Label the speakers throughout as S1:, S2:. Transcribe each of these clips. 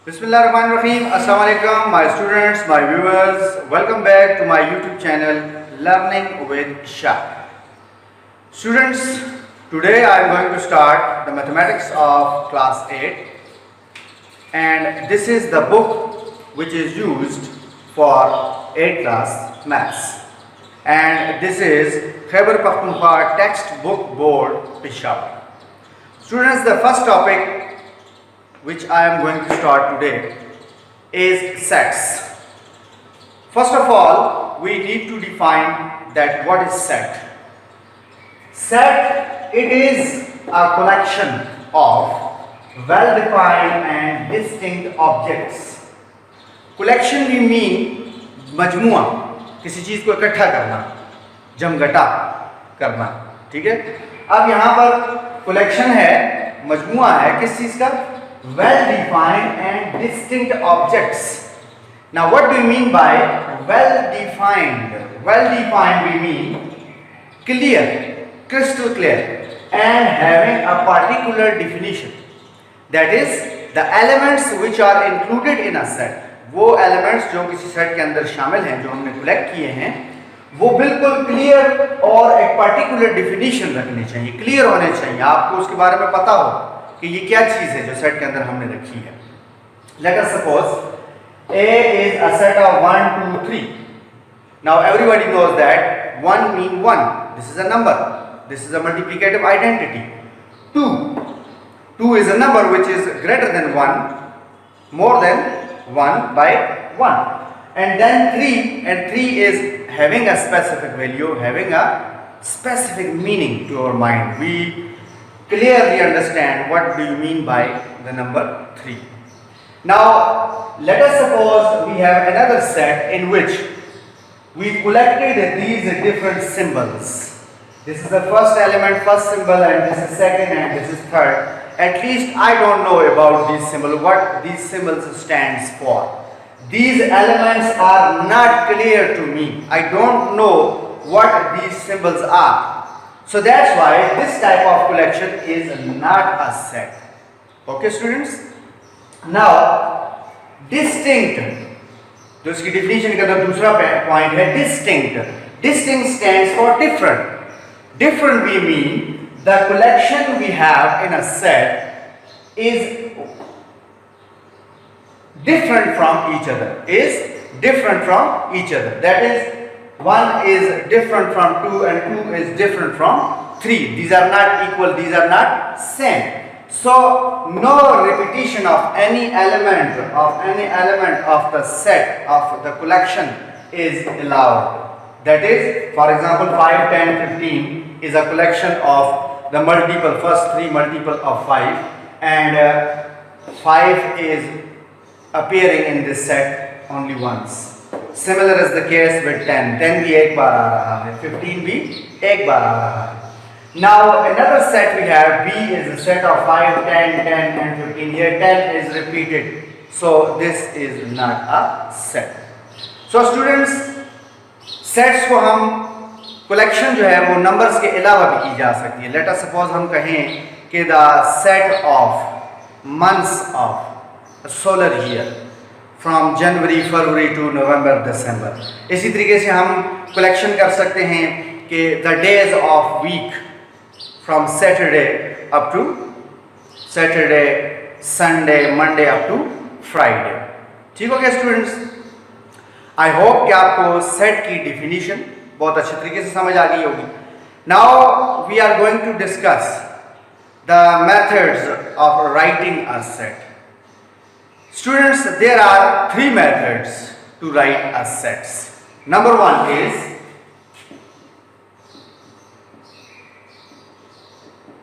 S1: Bismillahirrahmanirrahim. Assalamu alaikum, my students, my viewers. Welcome back to my YouTube channel, Learning with Shah. Students, today I am going to start the mathematics of class 8, and this is the book which is used for 8th class maths. And this is Khyber Pakhtunkhwa Textbook Board, Peshawar. Students, the first topic which I am going to start today is sets. First of all, we need to define that what is set. Set, it is a collection of well-defined and distinct objects. Collection we mean मजमुआ, किसी चीज को इकट्ठा करना, जमघटा करना, ठीक है। अब यहाँ पर collection है, मजमुआ है किस चीज का? Well-defined and distinct objects. Now what do you mean by well-defined? Well-defined we mean clear, crystal clear, and having a particular definition. That is the elements which are included in a set. वो elements जो किसी set के अंदर शामिल हैं, जो हमने collect किए हैं, वो बिल्कुल clear और एक particular definition रखने चाहिए, clear होने चाहिए, आपको उसके बारे में पता हो कि ये क्या चीज है जो सेट के अंदर हमने रखी है। Let us suppose A is a set of 1, 2, 3. Now everybody knows that 1 means 1. This is a number. This is a multiplicative identity. 2 is a number which is greater than 1, more than 1 by 1. And then 3, and 3 is having a specific value, having a specific meaning to our mind. We clearly understand what do you mean by the number 3. Now let us suppose we have another set in which we collected these different symbols. This is the first element, first symbol, and this is second, and this is third. At least I don't know about these symbols, what these symbols stands for. These elements are not clear to me. I don't know what these symbols are. So that's why this type of collection is not a set. Okay students? Now distinct, जो इसकी definition का अंदर दूसरा point है distinct. Distinct stands for different. Different we mean the collection we have in a set is different from each other. Is different from each other. That is, 1 is different from 2 and 2 is different from 3. These are not equal, these are not same. So no repetition of any element of the set of the collection is allowed. That is, for example, 5, 10, 15 is a collection of the multiple, first 3 multiple of 5, and 5 is appearing in this set only once. Similar is the case with 10. 10 भी एक बार आ रहा है, 15 भी एक बार आ रहा है. Now another set we have, B is a set of 5, 10, 10 and 15. Here 10 is repeated. So this is not a set. So students, sets को हम collection जो है वो numbers के अलावा भी की जा सकती है. Let us suppose हम कहें कि the set of months of a solar year from January, February to November, December. इसी तरीके से हम collection कर सकते हैं कि the days of week from Saturday up to Saturday, Sunday, Monday up to Friday. ठीक हो गया students? I hope कि आपको set की definition बहुत अच्छे तरीके से समझ आ गई होगी. Now we are going to discuss the methods of writing a set. Students, there are 3 methods to write a sets. Number 1 is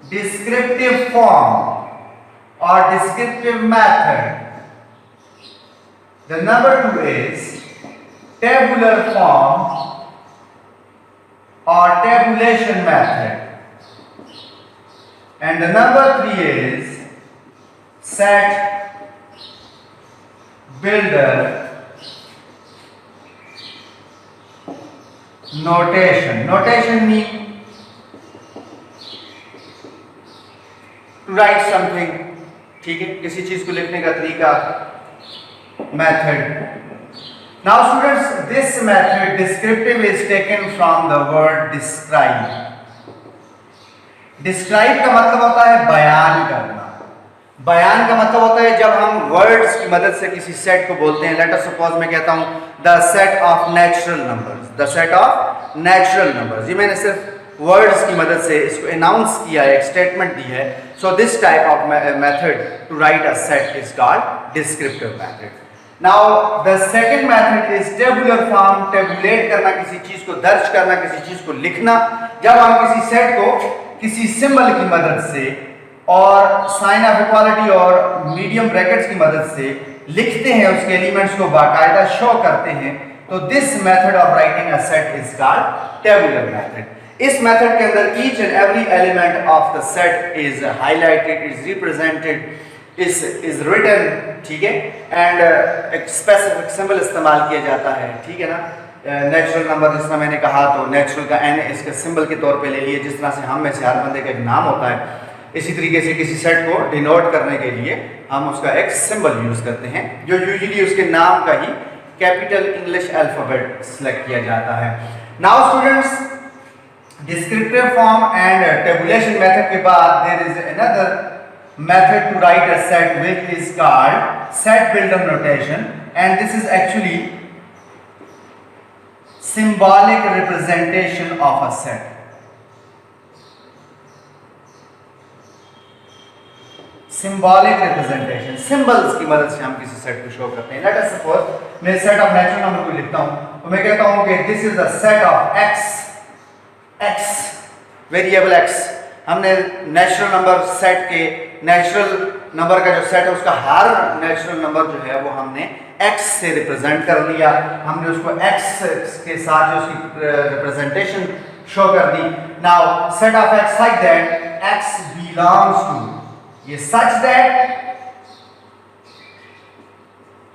S1: descriptive form or descriptive method. The number 2 is tabular form or tabulation method. And the number 3 is set builder notation. Notation means to write something, ठीक है, किसी चीज को लिखने का तरीका, method. Now students, this method descriptive is taken from the word describe. Describe का मतलब होता है बयान करना. बयान का मतलब होता है जब हम वर्ड्स की मदद से किसी सेट को बोलते हैं. लेट अस सपोज मैं कहता हूँ the set of natural numbers, the set of natural numbers. ये मैंने सिर्फ वर्ड्स की मदद से इसको अनाउंस किया है, एक स्टेटमेंट दी है. So this type of method to write a set is called descriptive method. Now the second method is tabular form. Tabulate करना, किसी चीज को दर्ज करना, किसी चीज को लिखना. जब हम किसी सेट को किसी सिंबल की मदद से और साइन ऑफ इक्वालिटी और मीडियम ब्रैकेट्स की मदद से लिखते हैं, उसके एलिमेंट्स को बाकायदा शो करते हैं, तो this method of writing a set is called tabular method. इस मेथड के अंदर each and every element of the set is highlighted, is represented, is written. ठीक है. एंड एक स्पेसिफिक सिंबल इस्तेमाल किया जाता है. ठीक है ना. नेचुरल नंबर जिस तरह मैंने कहा, तो नेचुरल का एन इसके सिंबल के तौर पे ले लिए. जिस तरह से हम में से हर बंदे का एक नाम होता है, इसी तरीके से किसी सेट को डिनोट करने के लिए हम उसका एक सिंबल यूज करते हैं, जो यूजुअली उसके नाम का ही कैपिटल इंग्लिश अल्फाबेट सिलेक्ट किया जाता है. Now students, descriptive form and tabulation method के बाद there is another method to write a set, which is called set builder notation, and this is actually symbolic representation of a set. Symbolic representation, symbols की मदद से हम किसी set को show करते हैं. Let us suppose मैं set of natural number को लिखता हूँ, तो मैं कहता हूँ कि this is the set of x variable x. हमने नेचुरल नंबर सेट के नेचुरल नंबर का जो सेट है उसका हर नेचुरल नंबर जो है वो हमने x से रिप्रेजेंट कर लिया. हमने उसको x के साथ जो उसकी रिप्रेजेंटेशन शो कर दी. Now set of x like that x belongs to, ये सच दैट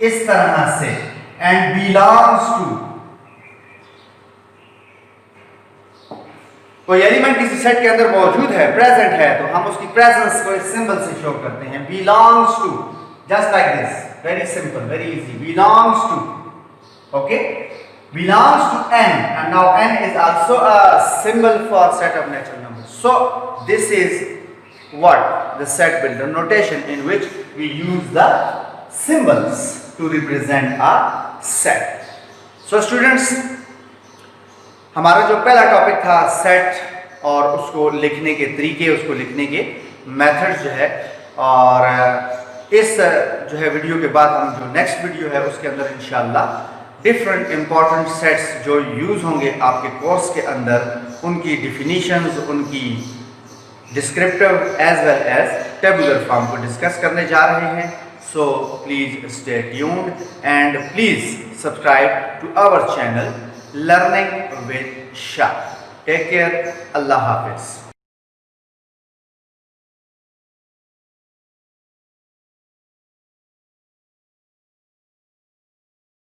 S1: इस तरह से, एंड बिलोंग्स टू, कोई एलिमेंट किसी सेट के अंदर मौजूद है, प्रेजेंट है, तो हम उसकी प्रेजेंस को इस सिंबल से शो करते हैं. Belongs to, just like this, very simple, very easy. Belongs to, okay, belongs to n, and now n is also a symbol for set of natural numbers. So this is what the set builder notation, in which we use the symbols to represent a set. So students, हमारा जो पहला topic था set और उसको लिखने के तरीके, उसको लिखने के मेथड जो है, और इस जो है वीडियो के बाद हम जो नेक्स्ट वीडियो है उसके अंदर इंशाल्लाह डिफरेंट इंपॉर्टेंट सेट्स जो यूज़ होंगे आपके कोर्स के अंदर, उनकी डिफिनीशंस, उनकी descriptive as well as tabular form को डिस्कस करने जा रहे हैं. So please stay tuned and please subscribe to our channel Learning with Shah. Take care. Allah Hafiz.